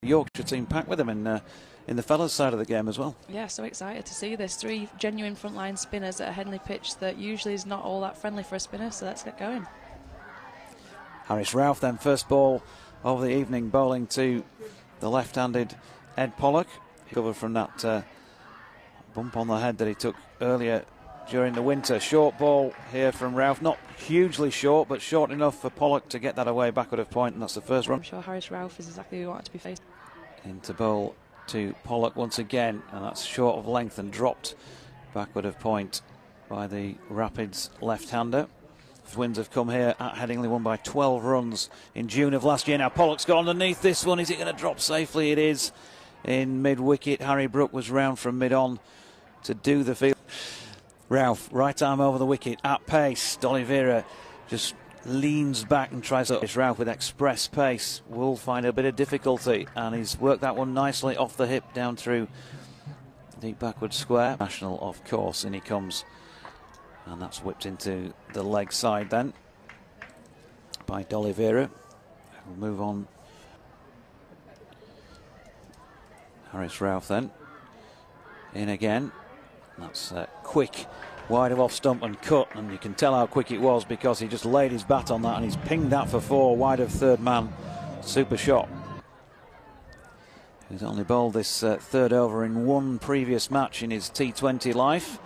Yorkshire team packed with him in the fellas side of the game as well. Yeah, so excited to see this. 3 genuine frontline spinners at a Henley pitch that usually is not all that friendly for a spinner, so let's get going. Harris Rauf then, first ball of the evening, bowling to the left-handed Ed Pollock. Recovered from that bump on the head that he took earlier during the winter. Short ball here from Rauf, not hugely short, but short enough for Pollock to get that away backward of point, and that's the first run. I'm sure Harris Rauf is exactly who we want to be faced. Into bowl to Pollock once again, and that's short of length and dropped backward of point by the Rapids left-hander. Twins have come here at Headingley, won by 12 runs in June of last year. Now Pollock's got underneath this one. Is it going to drop safely? It is in mid-wicket. Harry Brook was round from mid-on to do the field. Rauf, right arm over the wicket at pace. D'Oliveira just leans back and tries to. Rauf with express pace will find a bit of difficulty, and he's worked that one nicely off the hip down through deep backward square. National, of course, in he comes, and that's whipped into the leg side then by D'Oliveira. We'll move on. Harris Rauf then in again. That's quick, wide of off stump and cut, and you can tell how quick it was because he just laid his bat on that and he's pinged that for 4 wide of third man. Super shot. He's only bowled this third over in 1 previous match in his T20 life,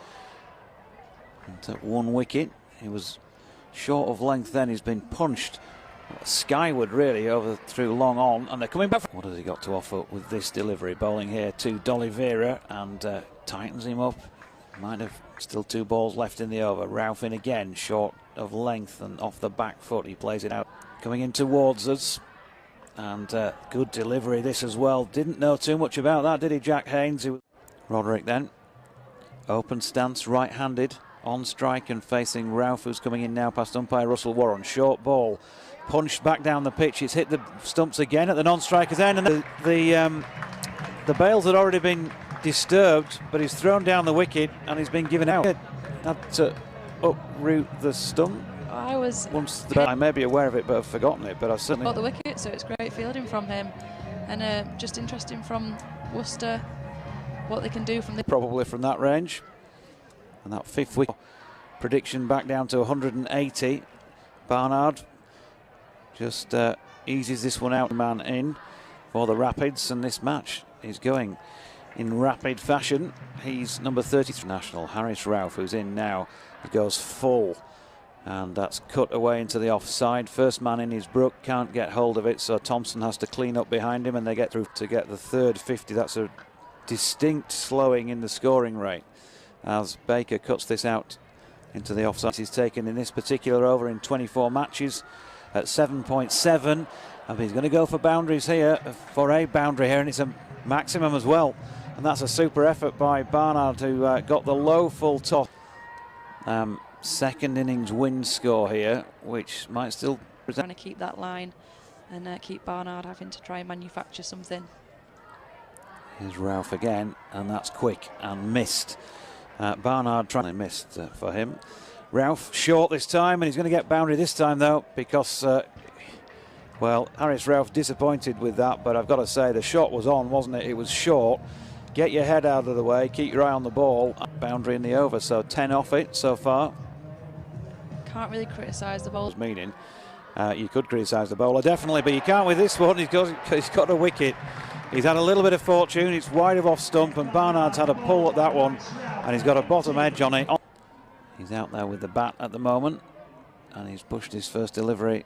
and took 1 wicket. He was short of length then. He's been punched skyward really over through long on, and they're coming back. What has he got to offer with this delivery? Bowling here to D'Oliveira, and tightens him up. Might have still 2 balls left in the over. Rauf in again, short of length and off the back foot. He plays it out. Coming in towards us, and good delivery this as well. Didn't know too much about that, did he, Jack Haynes? Roderick then, open stance, right-handed, on strike and facing Rauf, who's coming in now past umpire Russell Warren. Short ball, punched back down the pitch. It's hit the stumps again at the non-striker's end, and the bails had already been disturbed, but he's thrown down the wicket and he's been given out. Had to uproot the stump. I may be aware of it, but I've forgotten it. But I certainly got the wicket, so it's great fielding from him, and just interesting from Worcester what they can do from the probably from that range. And that 5th wicket prediction back down to 180. Barnard just eases this one out, man in for the Rapids, and this match is going in rapid fashion. He's number 33 national, Harris Rauf, who's in now. He goes full, and that's cut away into the offside. First man in is Brook, can't get hold of it, so Thompson has to clean up behind him, and they get through to get the third 50. That's a distinct slowing in the scoring rate as Baker cuts this out into the offside. He's taken in this particular over in 24 matches at 7.7, and he's going to go for boundaries here, for a boundary here, and it's a maximum as well. And that's a super effort by Barnard, who got the low full toss. Second innings win score here, which might still present. Trying to keep that line and keep Barnard having to try and manufacture something. Here's Rauf again, and that's quick and missed. Barnard trying to miss for him. Rauf short this time, and he's going to get boundary this time though, because well, Harris Rauf disappointed with that, but I've got to say the shot was on, wasn't it? It was short. Get your head out of the way, keep your eye on the ball. Boundary in the over, so 10 off it so far. Can't really criticise the bowler. Meaning, you could criticise the bowler definitely, but you can't with this one. He's got a wicket. He's had a little bit of fortune. It's wide of off stump, and Barnard's had a pull at that one, and he's got a bottom edge on it. He's out there with the bat at the moment, and he's pushed his first delivery